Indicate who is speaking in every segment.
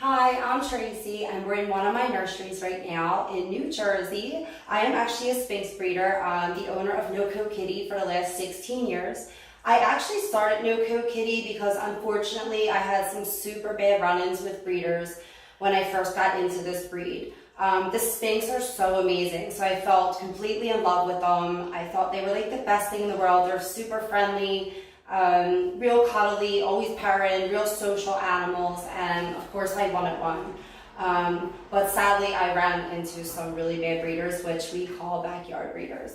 Speaker 1: Hi, I'm Tracy, and we're in one of my nurseries right now in New Jersey. I am actually a Sphynx breeder. I'm the owner of Nocoatkitty for the last 16 years. I actually started Nocoatkitty because unfortunately I had some super bad run-ins with breeders when I first got into this breed. The Sphynx are so amazing, so I felt completely in love with them. I thought they were like the best thing in the world. They're super friendly. Real cuddly, always purring, real social animals, and of course I wanted one. But sadly I ran into some really bad breeders, which we call backyard breeders.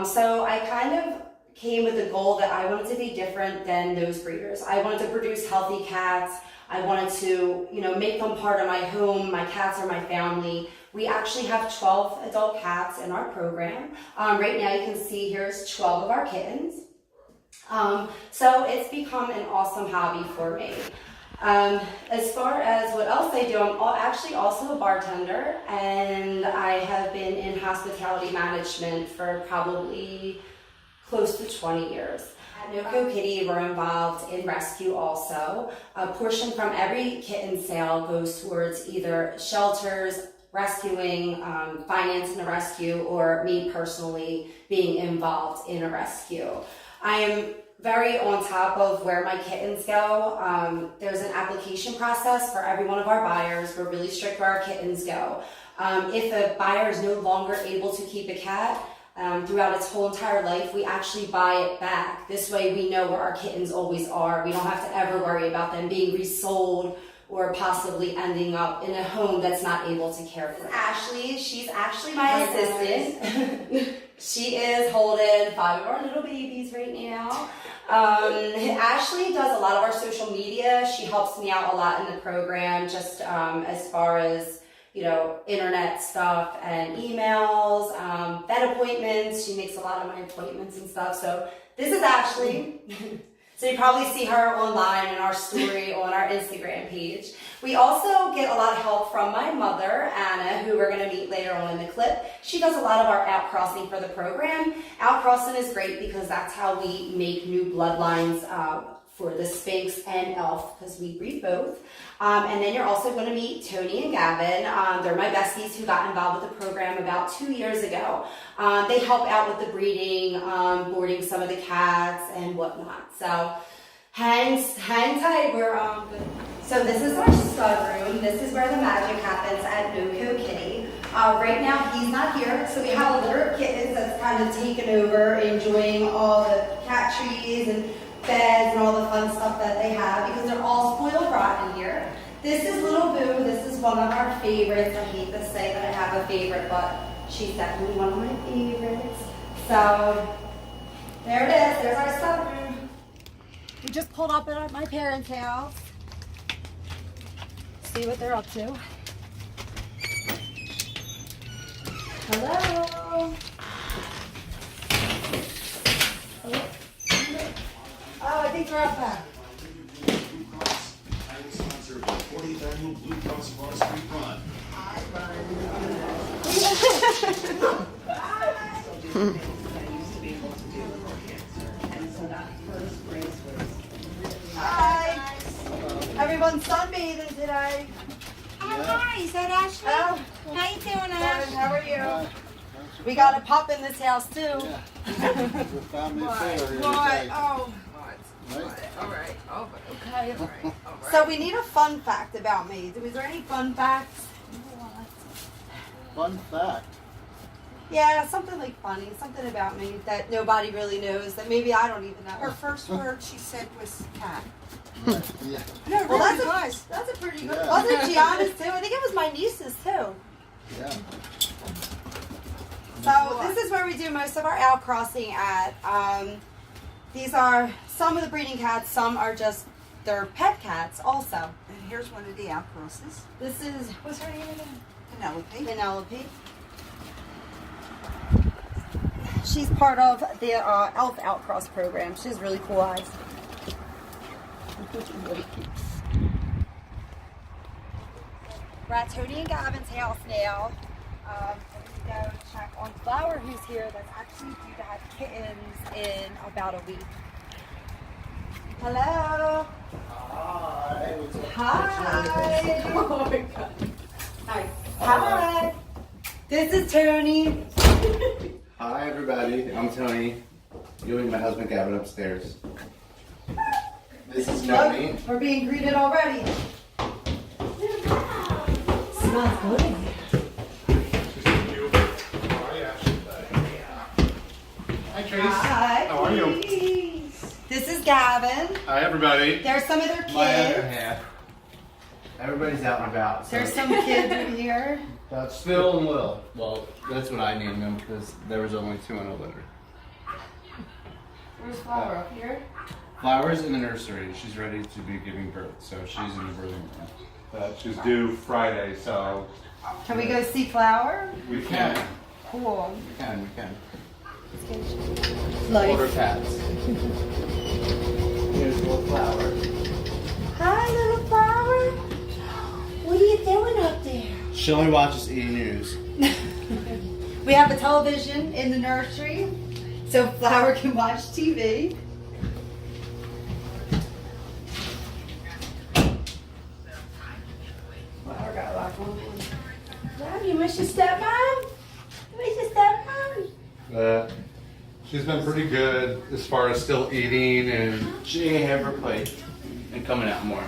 Speaker 1: So I kind of came with the goal that I wanted to be different than those breeders. I wanted to produce healthy cats. I wanted to, make them part of my home. My cats are my family. We actually have 12 adult cats in our program. Right now you can see here's 12 of our kittens. So it's become an awesome hobby for me. As far as what else I do, I'm actually also a bartender, and I have been in hospitality management for probably close to 20 years. At Nocoatkitty, we're involved in rescue also. A portion from every kitten sale goes towards either shelters, rescuing, financing a rescue, or me personally being involved in a rescue. I am very on top of where my kittens go. There's an application process for every one of our buyers. We're really strict where our kittens go. If a buyer is no longer able to keep a cat throughout its whole entire life, we actually buy it back. This way we know where our kittens always are. We don't have to ever worry about them being resold or possibly ending up in a home that's not able to care for them. Ashley, she's actually my assistant. She is holding 5 of our little babies right now. Ashley does a lot of our social media. She helps me out a lot in the program, just as far as, internet stuff and emails, vet appointments. She makes a lot of my appointments and stuff. So this is Ashley. So you probably see her online in our story on our Instagram page. We also get a lot of help from my mother, Anna, who we're going to meet later on in the clip. She does a lot of our outcrossing for the program. Outcrossing is great because that's how we make new bloodlines for the Sphynx and Elf, because we breed both. And then you're also going to meet Tony and Gavin. They're my besties who got involved with the program about 2 years ago. They help out with the breeding, boarding some of the cats and whatnot. So hang tight. We're good. So this is our stud room. This is where the magic happens at Nocoatkitty. Right now he's not here, so we have a litter of kittens that's kind of taken over, enjoying all the cat trees and beds and all the fun stuff that they have, because they're all spoiled rotten here. This is Little Boo. This is one of our favorites. I hate to say that I have a favorite, but she's definitely one of my favorites. So there it is. There's our stud room. We just pulled up at my parents' house. See what they're up to. Hello. Oh, I think they're up back.
Speaker 2: I will sponsor the 40th annual Blue Cross Bar Street Run.
Speaker 3: I used to be able to do cancer, and so that first race was.
Speaker 1: Hi. Everyone's sunbathing today.
Speaker 4: Oh, hi, is that Ashley?
Speaker 1: Oh,
Speaker 4: How you doing,
Speaker 1: Kevin,
Speaker 4: Ash?
Speaker 1: how are you? We got a pup in this house too.
Speaker 5: Yeah. It's a family affair here
Speaker 1: What?
Speaker 5: today.
Speaker 1: Oh.
Speaker 5: Right?
Speaker 1: All right. Oh, okay. All right. So we need a fun fact about me. Was there any fun facts?
Speaker 5: Fun fact.
Speaker 1: Yeah, something like funny, something about me that nobody really knows, that maybe I don't even know.
Speaker 3: Her first word she said was cat.
Speaker 5: Right. Yeah.
Speaker 3: No,
Speaker 1: Well,
Speaker 3: really
Speaker 1: that's a pretty good.
Speaker 5: Yeah.
Speaker 1: Wasn't Gianna's too? I think it was my niece's too.
Speaker 5: Yeah.
Speaker 1: So this is where we do most of our outcrossing at. These are some of the breeding cats. Some are just their pet cats also.
Speaker 3: And here's one of the outcrosses.
Speaker 1: This is, what's her name again?
Speaker 3: Penelope.
Speaker 1: Penelope. She's part of the Elf Outcross program. She has really cool eyes. Really cute. We're at Tony and Gavin's house now. We're going to go check on Flower, who's here, that's actually due to have kittens in about a week. Hello.
Speaker 6: Hi.
Speaker 1: Hi. Oh my God. Hi. Hi. This is Tony.
Speaker 6: Hi everybody, I'm Tony. You and my husband Gavin upstairs. This is Tony.
Speaker 1: Look, we're being greeted already. Smells good in here.
Speaker 6: Hi Trace.
Speaker 1: Hi.
Speaker 6: How are you?
Speaker 1: This is Gavin.
Speaker 6: Hi everybody.
Speaker 1: There's some of their kids.
Speaker 6: My other half. Everybody's out and about. So.
Speaker 1: There's some kids in here.
Speaker 6: That's Phil and Will. Well, that's what I named them because there was only 2 in a litter.
Speaker 1: Where's Flower? Up here?
Speaker 6: Flowers in the nursery. She's ready to be giving birth, so she's in the birthing room.
Speaker 7: She's due Friday, so
Speaker 1: Can we go see Flower?
Speaker 6: We can.
Speaker 1: Cool.
Speaker 6: We can.
Speaker 1: Nice.
Speaker 6: Older cats. Here's little Flower.
Speaker 1: Hi, little Flower. What are you doing up there?
Speaker 6: She only watches E! News.
Speaker 1: We have a television in the nursery, so Flower can watch TV. Flower got a lot going on. Love, you miss your stepmom? You miss your stepmom?
Speaker 7: she's been pretty good as far as still eating and
Speaker 6: She ain't have her plate and coming out more.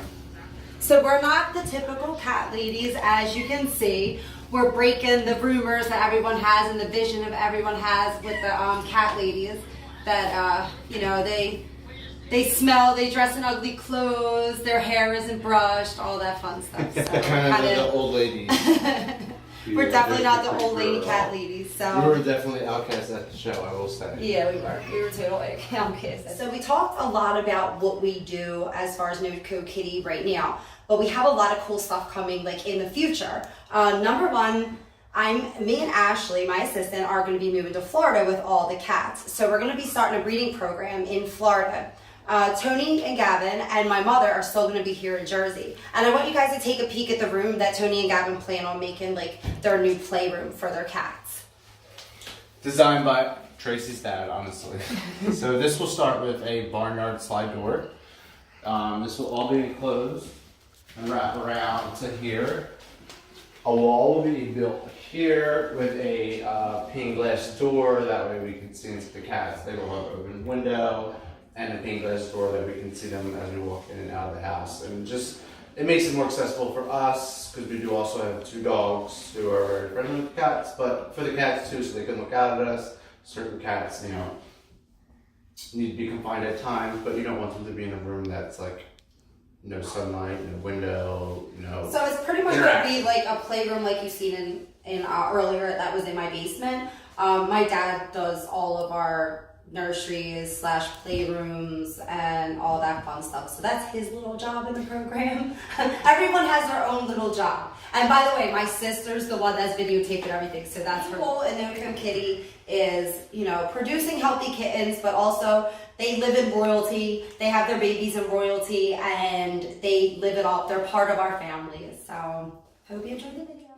Speaker 1: So we're not the typical cat ladies, as you can see. We're breaking the rumors that everyone has and the vision of everyone has with the cat ladies. That they smell, they dress in ugly clothes, their hair isn't brushed, all that fun stuff. So
Speaker 6: Kind of the old ladies.
Speaker 1: we're definitely not the old lady cat ladies. So
Speaker 6: We were definitely outcasts at the show, I will say.
Speaker 1: yeah, we were. We were totally kids. So we talked a lot about what we do as far as Nocoatkitty right now, but we have a lot of cool stuff coming like in the future. Number one, me and Ashley, my assistant, are going to be moving to Florida with all the cats. So we're going to be starting a breeding program in Florida. Tony and Gavin and my mother are still going to be here in Jersey. And I want you guys to take a peek at the room that Tony and Gavin plan on making like their new playroom for their cats.
Speaker 6: Designed by Tracy's dad, honestly. So this will start with a barnyard slide door. This will all be enclosed and wrap around to here. A wall will be built here with a pane glass door. That way we can see into the cats. They will have an open window and a pane glass door that we can see them as we walk in and out of the house. And just, it makes it more accessible for us because we do also have 2 dogs who are very friendly with cats, but for the cats too, so they can look out at us. Certain cats, need to be confined at times, but you don't want them to be in a room that's like no sunlight, no window,
Speaker 1: So it's pretty much going to be like a playroom like you've seen in earlier that was in my basement. My dad does all of our nurseries / playrooms and all that fun stuff. So that's his little job in the program. Everyone has their own little job. And by the way, my sister's the one that's videotaped and everything. So that's her goal in Nocoatkitty is, producing healthy kittens, but also they live in royalty. They have their babies in royalty and they live it all. They're part of our family. So hope you enjoyed the video.